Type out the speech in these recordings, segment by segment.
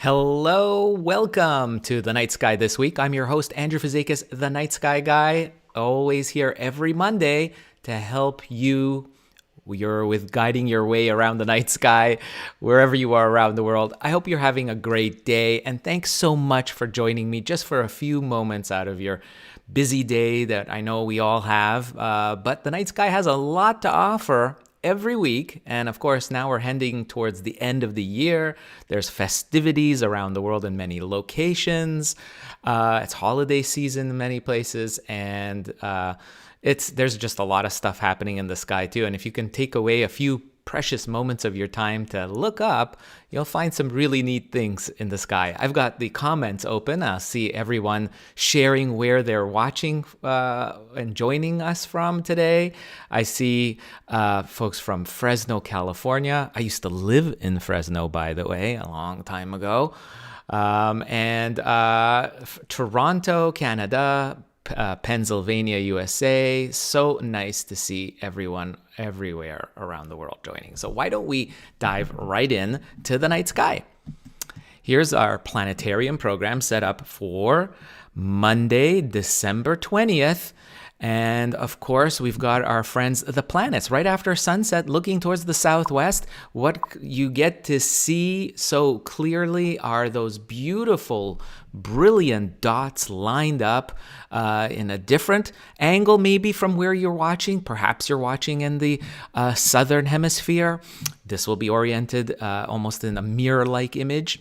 Hello, welcome to The Night Sky this week. I'm your host, Andrew Fazekas, The Night Sky Guy, always here every Monday to help you with guiding your way around the night sky, wherever you are around the world. I hope you're having a great day, and thanks so much for joining me just for a few moments out of your busy day that I know we all have. But the night sky has a lot to offer every week, and of course now we're heading towards the end of the year. There's festivities around the world in many locations. It's holiday season in many places, and there's just a lot of stuff happening in the sky too. And if you can take away a few precious moments of your time to look up, you'll find some really neat things in the sky. I've got the comments open. I'll see everyone sharing where they're watching and joining us from today. I see folks from Fresno, California. I used to live in Fresno, by the way, a long time ago. And Toronto, Canada, Pennsylvania, USA. So nice to see everyone everywhere around the world joining. So why don't we dive right in to the night sky? Here's our planetarium program set up for Monday, December 20th. And of course, we've got our friends, the planets, right after sunset, looking towards the southwest. What you get to see so clearly are those beautiful, brilliant dots lined up in a different angle, maybe from where you're watching. Perhaps you're watching in the southern hemisphere. This will be oriented almost in a mirror-like image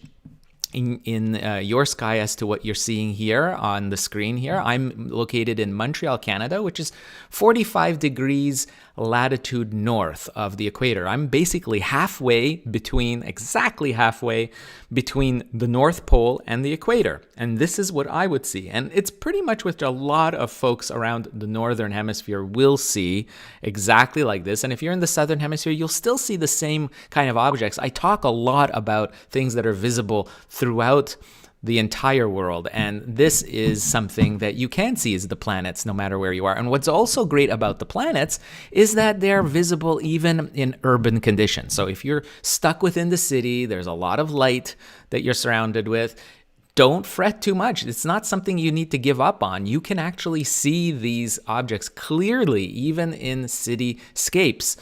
in your sky as to what you're seeing here on the screen here. I'm located in Montreal, Canada, which is 45 degrees latitude north of the equator. I'm basically exactly halfway between the North Pole and the equator. And this is what I would see. And it's pretty much what a lot of folks around the northern hemisphere will see, exactly like this. And if you're in the southern hemisphere, you'll still see the same kind of objects. I talk a lot about things that are visible throughout the entire world, and this is something that you can see as the planets no matter where you are. And what's also great about the planets is that they're visible even in urban conditions. So if you're stuck within the city, there's a lot of light that you're surrounded with. Don't fret too much. It's not something you need to give up on. You can actually see these objects clearly, even in cityscapes.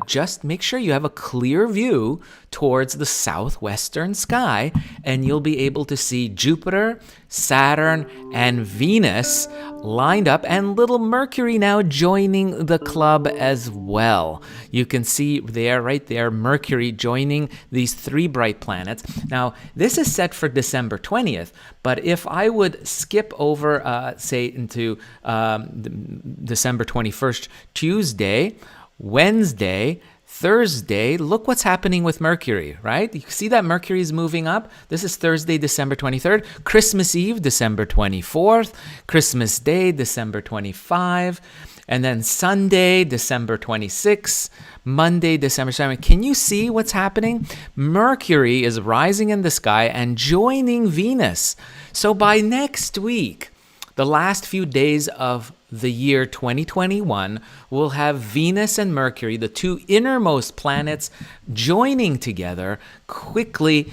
Just make sure you have a clear view towards the southwestern sky, and you'll be able to see Jupiter, Saturn, and Venus lined up, and little Mercury now joining the club as well. You can see there, right there, Mercury joining these 3 bright planets. Now, this is set for December 20th, but if I would skip over, say, into December 21st, Tuesday, Wednesday, Thursday, look what's happening with Mercury, right? You see that Mercury is moving up. This is Thursday, December 23rd. Christmas Eve, December 24th. Christmas Day, December 25th. And then Sunday, December 26th. Monday, December 7th. Can you see what's happening? Mercury is rising in the sky and joining Venus. So by next week, the last few days of the year 2021 will have Venus and Mercury, the 2 innermost planets, joining together quickly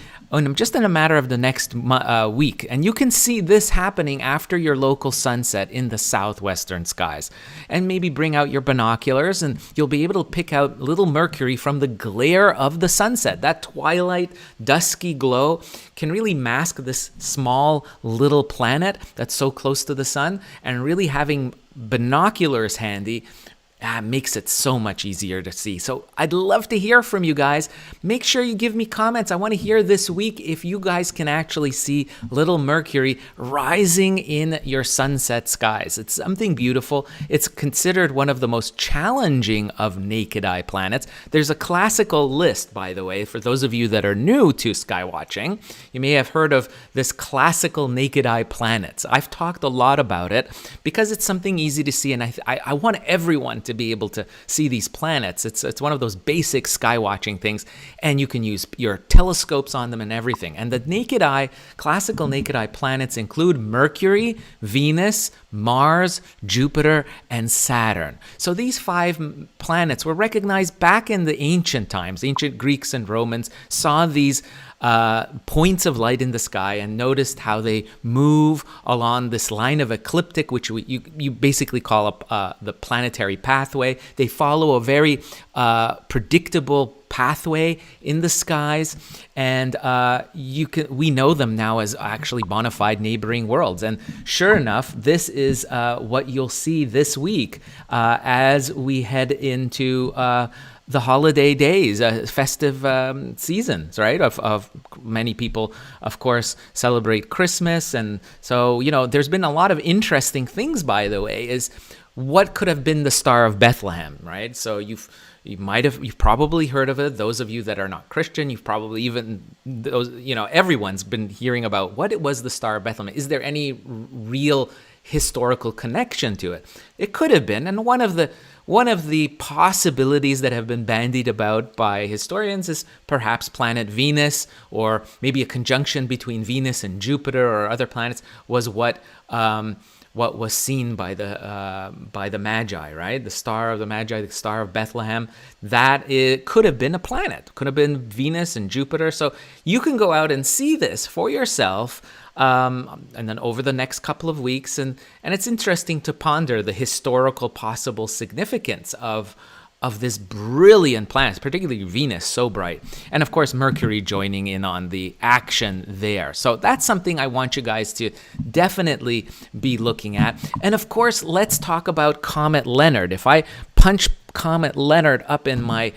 just in a matter of the next week. And you can see this happening after your local sunset in the southwestern skies. And maybe bring out your binoculars and you'll be able to pick out little Mercury from the glare of the sunset. That twilight, dusky glow can really mask this small little planet that's so close to the sun, and really having binoculars handy makes it so much easier to see. So I'd love to hear from you guys. Make sure you give me comments. I want to hear this week if you guys can actually see little Mercury rising in your sunset skies. It's something beautiful. It's considered one of the most challenging of naked eye planets. There's a classical list, by the way, for those of you that are new to sky watching. You may have heard of this classical naked eye planets. I've talked a lot about it because it's something easy to see, and I want everyone to be able to see these planets. It's one of those basic sky watching things, and you can use your telescopes on them and everything. And the naked eye, classical naked eye planets include Mercury, Venus, Mars, Jupiter, and Saturn. So these 5 planets were recognized back in the ancient times. Ancient Greeks and Romans saw these points of light in the sky and noticed how they move along this line of ecliptic, which you basically call the planetary pathway. They follow a very predictable pathway in the skies, and we know them now as actually bona fide neighboring worlds. And sure enough, this is what you'll see this week as we head into the holiday days, festive seasons, right? Of many people, of course, celebrate Christmas. And so, there's been a lot of interesting things, by the way, is what could have been the Star of Bethlehem, right? So you've probably heard of it. Those of you that are not Christian, you've probably everyone's been hearing about what it was, the Star of Bethlehem. Is there any real historical connection to it? It could have been, and one of the possibilities that have been bandied about by historians is perhaps planet Venus, or maybe a conjunction between Venus and Jupiter or other planets was what was seen by the Magi, right? The Star of the Magi, the Star of Bethlehem. That it could have been a planet, could have been Venus and Jupiter. So you can go out and see this for yourself. And then over the next couple of weeks, and it's interesting to ponder the historical possible significance of this brilliant planet, particularly Venus, so bright. And of course, Mercury joining in on the action there. So that's something I want you guys to definitely be looking at. And of course, let's talk about Comet Leonard. If I punch Comet Leonard up in my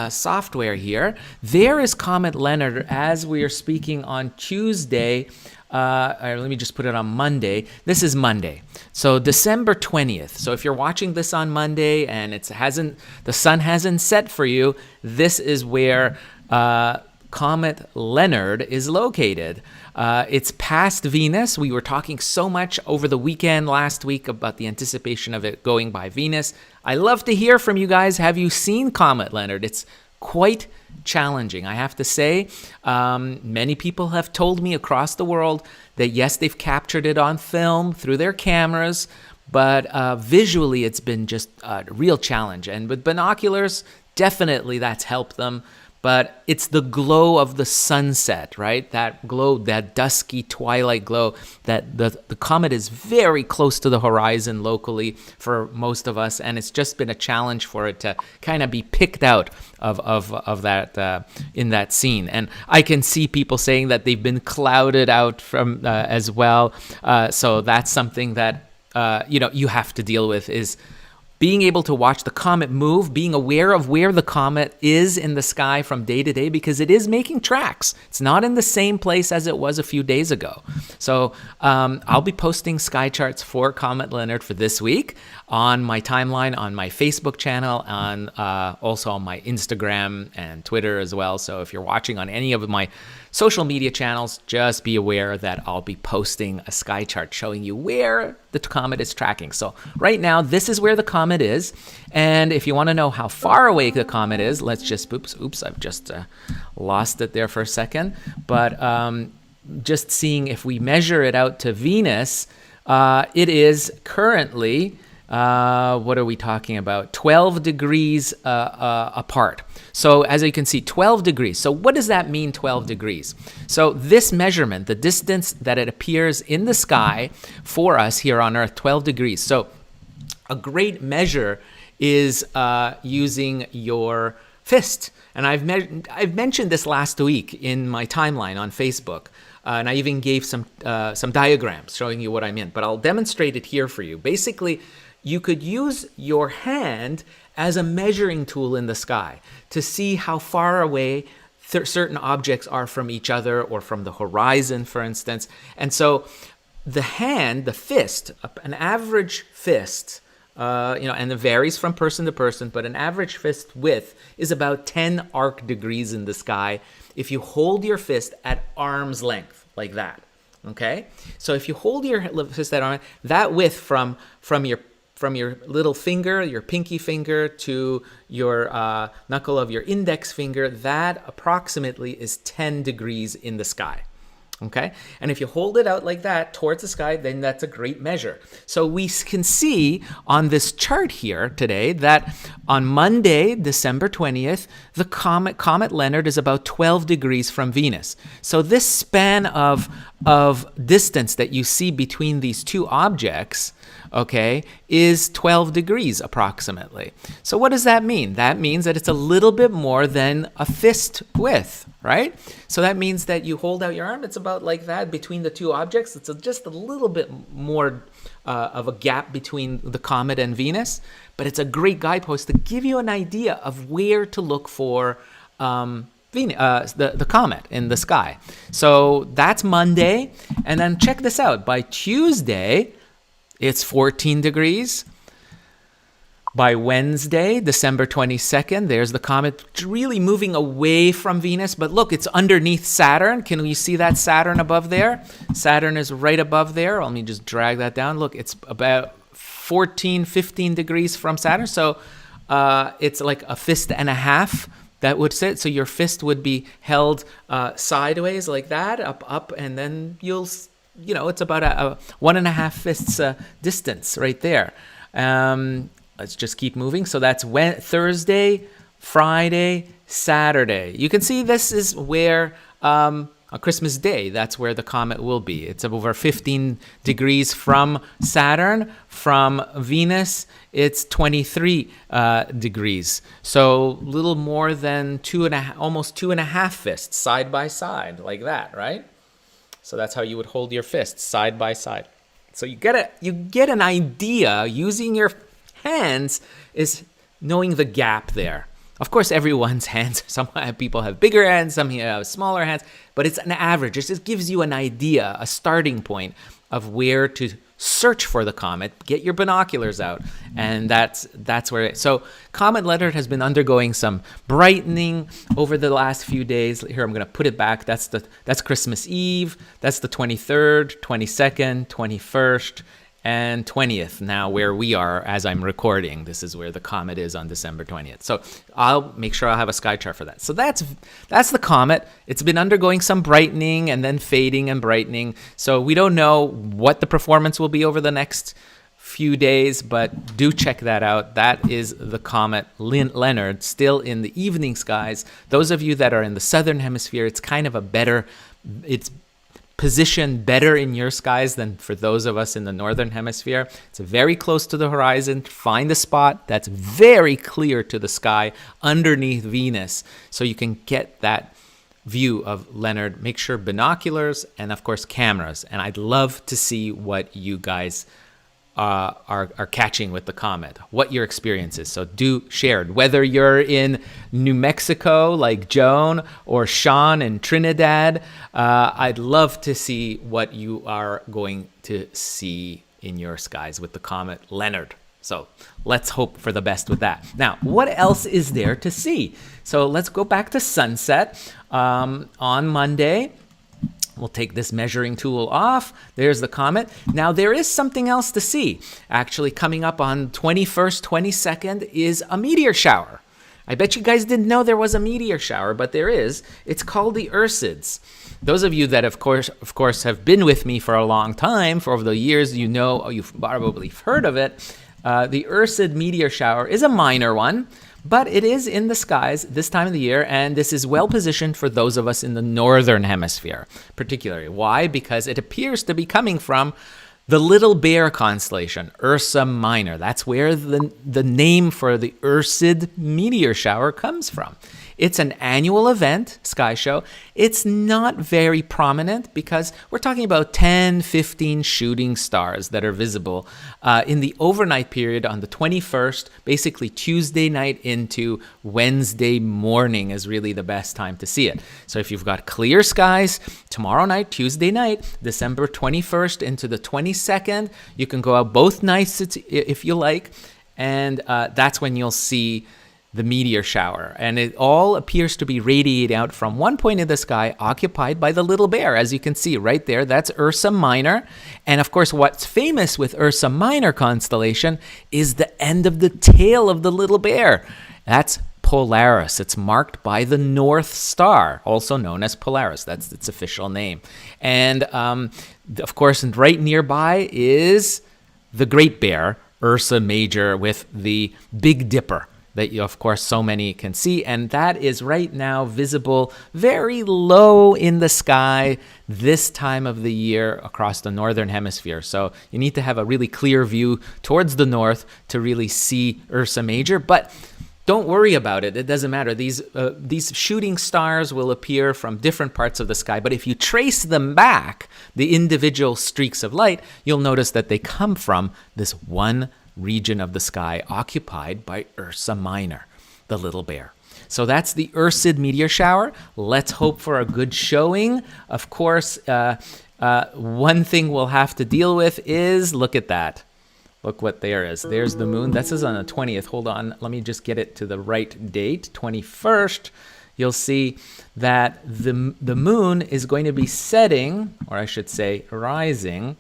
software here, there is Comet Leonard as we are speaking on Tuesday. Let me just put it on Monday. This is Monday, so December 20th. So if you're watching this on Monday and the sun hasn't set for you, this is where Comet Leonard is located. It's past Venus. We were talking so much over the weekend last week about the anticipation of it going by Venus. I love to hear from you guys. Have you seen Comet Leonard? It's quite challenging, I have to say. Many people have told me across the world that yes, they've captured it on film through their cameras, but visually it's been just a real challenge. And with binoculars, definitely that's helped them. but it's the glow of the sunset, right? That glow, that dusky twilight glow, that the comet is very close to the horizon locally for most of us, and it's just been a challenge for it to kind of be picked out of that in that scene. And I can see people saying that they've been clouded out from as well. So that's something that you have to deal with, is being able to watch the comet move, being aware of where the comet is in the sky from day to day, because it is making tracks. It's not in the same place as it was a few days ago. So I'll be posting sky charts for Comet Leonard for this week on my timeline, on my Facebook channel, on also on my Instagram and Twitter as well. So if you're watching on any of my social media channels, just be aware that I'll be posting a sky chart showing you where the comet is tracking. So right now, this is where the comet is. And if you want to know how far away the comet is, let's just, oops, I've just lost it there for a second. But just seeing if we measure it out to Venus, it is currently, what are we talking about? 12 degrees apart. So as you can see, 12 degrees. So what does that mean, 12 degrees? So this measurement, the distance that it appears in the sky for us here on Earth, 12 degrees. So a great measure is using your fist. And I've mentioned this last week in my timeline on Facebook. And I even gave some diagrams showing you what I meant. But I'll demonstrate it here for you. Basically, you could use your hand as a measuring tool in the sky to see how far away certain objects are from each other or from the horizon, for instance. And so the hand, the fist, an average fist, and it varies from person to person, but an average fist width is about 10 arc degrees in the sky if you hold your fist at arm's length, like that. Okay? So if you hold your fist at arm's length, that width from your little finger, your pinky finger, to your knuckle of your index finger, that approximately is 10 degrees in the sky. Okay? And if you hold it out like that towards the sky, then that's a great measure. So we can see on this chart here today that on Monday, December 20th, the comet Leonard is about 12 degrees from Venus. So this span of distance that you see between these two objects, okay, is 12 degrees approximately. So what does that mean? That means that it's a little bit more than a fist width, right? So that means that you hold out your arm, it's about like that between the two objects. It's just a little bit more of a gap between the comet and Venus, but it's a great guidepost to give you an idea of where to look for the comet in the sky. So that's Monday, and then check this out. By Tuesday, it's 14 degrees. By Wednesday, December 22nd, there's the comet really moving away from Venus. But look, it's underneath Saturn. Can we see that Saturn above there? Saturn is right above there. Let me just drag that down. Look, it's about 14, 15 degrees from Saturn. So it's like a fist and a half that would sit. So your fist would be held sideways like that, up, and then it's about a 1.5 fists distance right there. Let's just keep moving. So that's Thursday, Friday, Saturday. You can see this is where on Christmas Day, that's where the comet will be. It's over 15 degrees from Saturn. From Venus, it's 23 degrees. So a little more than almost 2.5 fists side by side, like that, right? So that's how you would hold your fists side by side. So you get an idea using your hands is knowing the gap there. Of course, everyone's hands, some people have bigger hands, some have smaller hands, but it's an average. It just gives you an idea, a starting point of where to search for the comet. Get your binoculars out, and that's where. So Comet Leonard has been undergoing some brightening over the last few days. Here, I'm going to put it back. That's Christmas Eve. That's the 23rd, 22nd, 21st, and 20th. Now, where we are as I'm recording, this is where the comet is on December 20th. So I'll make sure I'll have a sky chart for that. So that's the comet. It's been undergoing some brightening and then fading and brightening. So we don't know what the performance will be over the next few days, but do check that out. That is the comet Leonard, still in the evening skies. Those of you that are in the southern hemisphere, it's kind of it's positioned better in your skies than for those of us in the northern hemisphere. It's very close to the horizon. Find a spot that's very clear to the sky underneath Venus so you can get that view of Leonard. Make sure binoculars and of course cameras. And I'd love to see what you guys are catching with the comet, what your experience is. So do share it. Whether you're in New Mexico like Joan or Sean in Trinidad, I'd love to see what you are going to see in your skies with the comet Leonard. So let's hope for the best with that. Now, what else is there to see? So let's go back to sunset on Monday. We'll take this measuring tool off. There's the comet. Now, there is something else to see. Actually, coming up on 21st, 22nd is a meteor shower. I bet you guys didn't know there was a meteor shower, but there is. It's called the Ursids. Those of you that, of course, have been with me for a long time, for over the years, you know, you've probably heard of it. The Ursid meteor shower is a minor one, but it is in the skies this time of the year, and this is well positioned for those of us in the northern hemisphere, particularly. Why? Because it appears to be coming from the Little Bear constellation, Ursa Minor. That's where the name for the Ursid meteor shower comes from. It's an annual event, sky show. It's not very prominent because we're talking about 10, 15 shooting stars that are visible in the overnight period on the 21st, basically Tuesday night into Wednesday morning is really the best time to see it. So if you've got clear skies, tomorrow night, Tuesday night, December 21st into the 22nd, you can go out both nights if you like, and that's when you'll see the meteor shower. And it all appears to be radiating out from one point of the sky occupied by the Little Bear. As you can see right there, that's Ursa Minor. And of course, what's famous with Ursa Minor constellation is the end of the tail of the Little Bear. That's Polaris. It's marked by the North Star, also known as Polaris. That's its official name. And of course, right nearby is the Great Bear, Ursa Major, with the Big Dipper that you, of course, so many can see. And that is right now visible very low in the sky this time of the year across the northern hemisphere. So you need to have a really clear view towards the north to really see Ursa Major. But don't worry about it. It doesn't matter. These shooting stars will appear from different parts of the sky. But if you trace them back, the individual streaks of light, you'll notice that they come from this one region of the sky occupied by Ursa Minor, the Little Bear. So that's the Ursid meteor shower. Let's hope for a good showing. Of course, one thing we'll have to deal with is, look at that. Look what there is. There's the moon. This is on the 20th. Hold on. Let me just get it to the right date. 21st. You'll see that the moon is going to be setting, or I should say rising,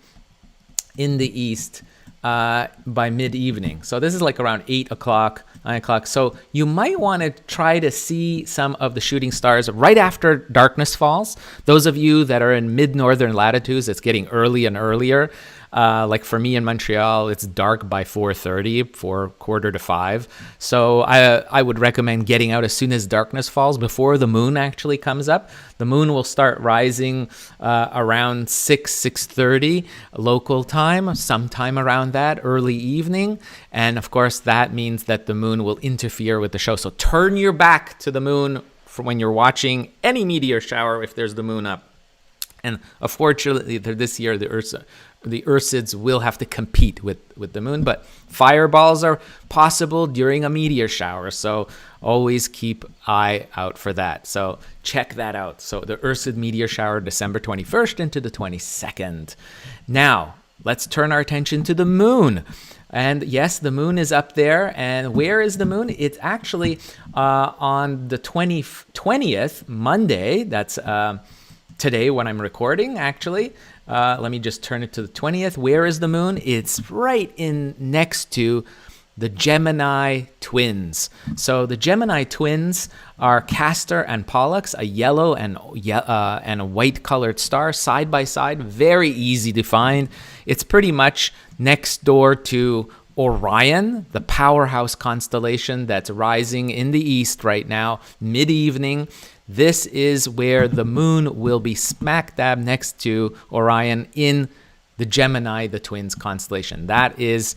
in the east by mid-evening. So this is like around 8 o'clock, 9 o'clock. So you might want to try to see some of the shooting stars right after darkness falls. Those of you that are in mid-northern latitudes, it's getting early and earlier. Like for me in Montreal, it's dark by 4:30, 4:45. So I would recommend getting out as soon as darkness falls before the moon actually comes up. The moon will start rising around 6:30 local time, sometime around that, early evening. And of course, that means that the moon will interfere with the show. So turn your back to the moon for when you're watching any meteor shower if there's the moon up. And unfortunately, this year, the Ursids will have to compete with the moon, but fireballs are possible during a meteor shower, so always keep eye out for that. So check that out. So the Ursid meteor shower, December 21st into the 22nd. Now, let's turn our attention to the moon. And yes, the moon is up there. And where is the moon? It's actually on the 20th, Monday. That's today when I'm recording, actually. Let me just turn it to the 20th. Where is the moon? It's right in next to the Gemini twins. So the Gemini twins are Castor and Pollux, a yellow and a white colored star side by side. Very easy to find. It's pretty much next door to Orion, the powerhouse constellation that's rising in the east right now, mid-evening. This is where the moon will be smack dab next to Orion in the Gemini, the twins constellation. That is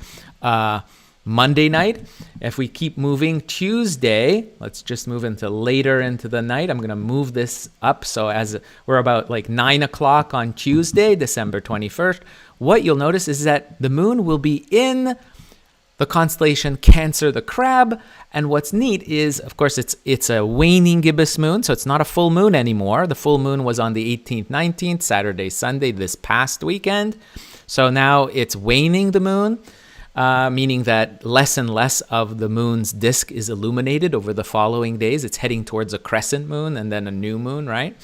Monday night. If we keep moving, Tuesday, let's just move into later into the night. I'm going to move this up. So as we're about like 9 o'clock on Tuesday, December 21st, what you'll notice is that the moon will be in the constellation Cancer the Crab. And what's neat is, of course, it's a waning gibbous moon, so it's not a full moon anymore. The full moon was on the 18th, 19th, Saturday, Sunday, this past weekend. So now it's waning the moon, meaning that less and less of the moon's disk is illuminated over the following days. It's heading towards a crescent moon and then a new moon, right?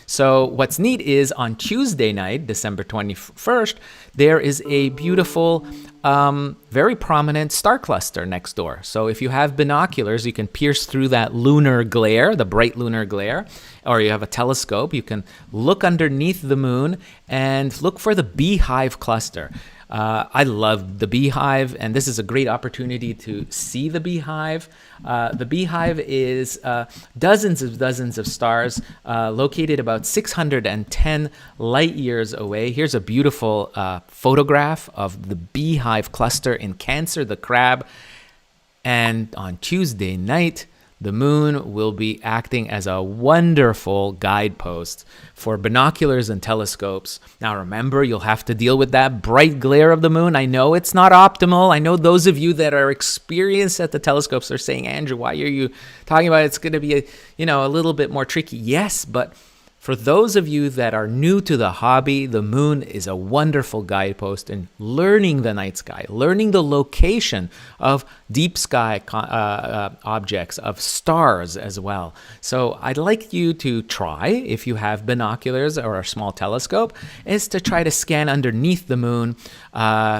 So what's neat is on Tuesday night, December 21st, there is a beautiful, very prominent star cluster next door. So if you have binoculars, you can pierce through that lunar glare, the bright lunar glare, or you have a telescope, you can look underneath the moon and look for the beehive cluster. I love the beehive, and this is a great opportunity to see the beehive. The beehive is dozens of stars located about 610 light years away. Here's a beautiful photograph of the beehive cluster in Cancer the Crab. And on Tuesday night, the moon will be acting as a wonderful guidepost for binoculars and telescopes. Now remember, you'll have to deal with that bright glare of the moon. I know it's not optimal. I know those of you that are experienced at the telescopes are saying, Andrew, why are you talking about it's going to be a little bit more tricky? Yes, but for those of you that are new to the hobby, the moon is a wonderful guidepost in learning the night sky, learning the location of deep sky objects, of stars as well. So I'd like you to try, if you have binoculars or a small telescope, is to try to scan underneath the moon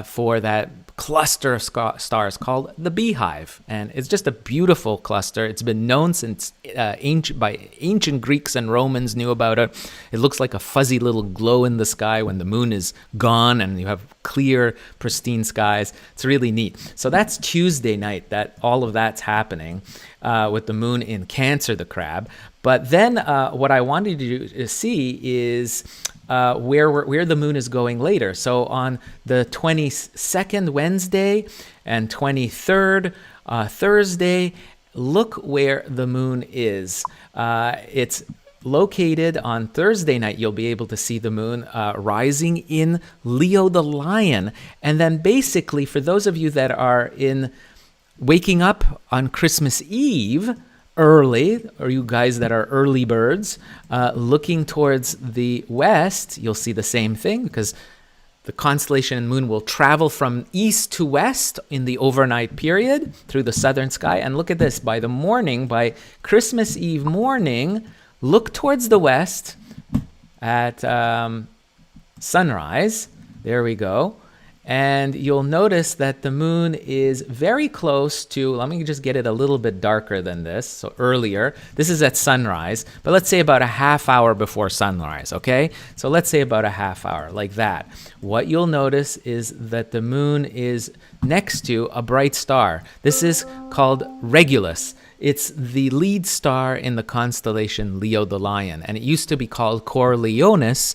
for that cluster of stars called the beehive. And it's just a beautiful cluster. It's been known since ancient Greeks and Romans knew about it. It looks like a fuzzy little glow in the sky when the moon is gone and you have clear, pristine skies. It's really neat. So that's Tuesday night that all of that's happening with the moon in Cancer the Crab. But then what I wanted you to see is where the moon is going later. So on the 22nd, Wednesday, and 23rd, Thursday, look where the moon is. It's located on Thursday night. You'll be able to see the moon rising in Leo the Lion. And then basically, for those of you that are waking up on Christmas Eve, early, or you guys that are early birds, looking towards the west, you'll see the same thing because the constellation moon will travel from east to west in the overnight period through the southern sky. And look at this, by Christmas Eve morning, look towards the west at sunrise. There we go. And you'll notice that the moon is very close to, let me just get it a little bit darker than this, so earlier. This is at sunrise, but let's say about a half hour before sunrise, okay? So let's say about a half hour, like that. What you'll notice is that the moon is next to a bright star. This is called Regulus. It's the lead star in the constellation Leo the Lion, and it used to be called Coriolanus,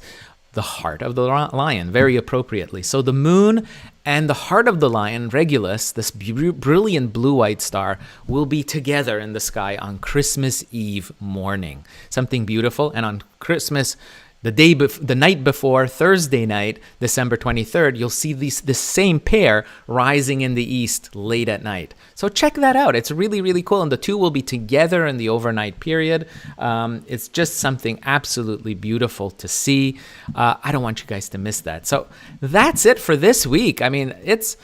the heart of the lion, very appropriately. So the moon and the heart of the lion, Regulus, this brilliant blue-white star, will be together in the sky on Christmas Eve morning. Something beautiful. And on Christmas, the night before, Thursday night, December 23rd, you'll see this same pair rising in the east late at night. So check that out. It's really, really cool. And the two will be together in the overnight period. It's just something absolutely beautiful to see. I don't want you guys to miss that. So that's it for this week. I mean, it's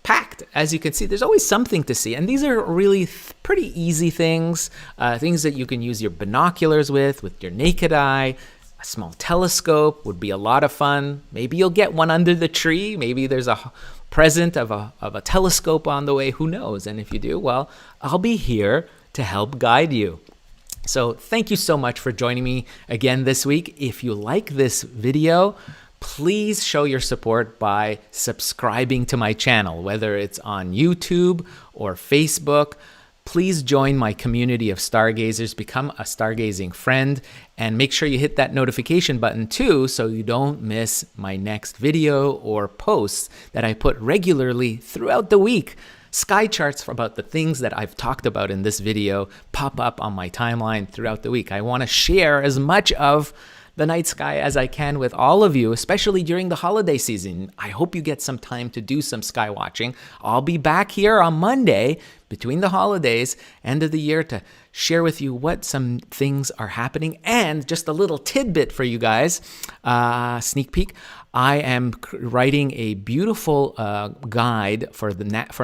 packed. As you can see, there's always something to see. And these are really pretty easy things, things that you can use your binoculars with your naked eye. A small telescope would be a lot of fun. Maybe you'll get one under the tree. Maybe there's a present of a telescope on the way, who knows? And if you do, well, I'll be here to help guide you. So thank you so much for joining me again this week. If you like this video, please show your support by subscribing to my channel, whether it's on YouTube or Facebook. Please join my community of stargazers, become a stargazing friend, and make sure you hit that notification button too so you don't miss my next video or posts that I put regularly throughout the week. Sky charts about the things that I've talked about in this video pop up on my timeline throughout the week. I want to share as much of the night sky as I can with all of you, especially during the holiday season. I hope you get some time to do some sky watching. I'll be back here on Monday between the holidays, end of the year, to share with you what some things are happening. And just a little tidbit for you guys, sneak peek. I am writing a beautiful guide for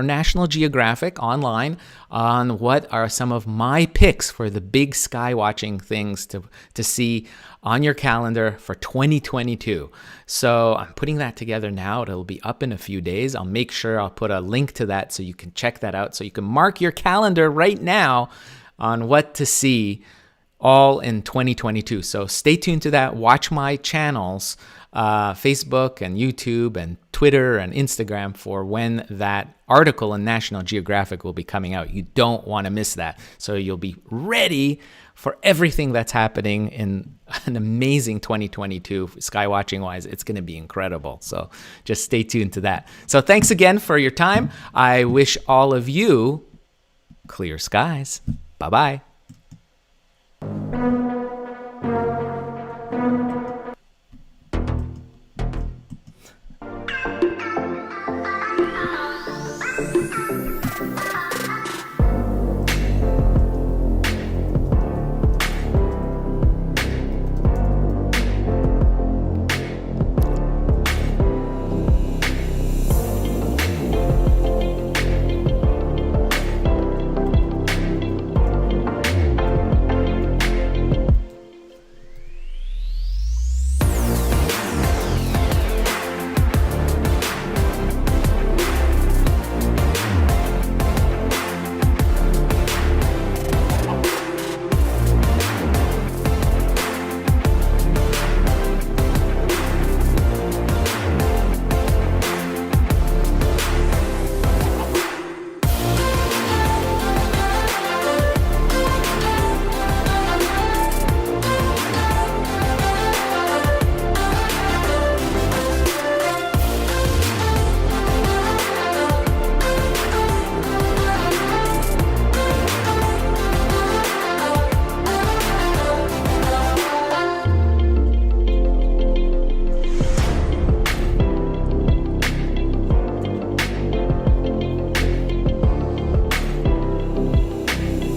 National Geographic online on what are some of my picks for the big sky watching things to see on your calendar for 2022. So I'm putting that together now. It'll be up in a few days. I'll make sure I'll put a link to that so you can check that out. So you can mark your calendar right now on what to see all in 2022. So stay tuned to that. Watch my channels, Facebook and YouTube and Twitter and Instagram, for when that article in National Geographic will be coming out. You don't want to miss that. So you'll be ready for everything that's happening in an amazing 2022 sky watching wise. It's going to be incredible. So just stay tuned to that. So thanks again for your time. I wish all of you clear skies. Bye-bye.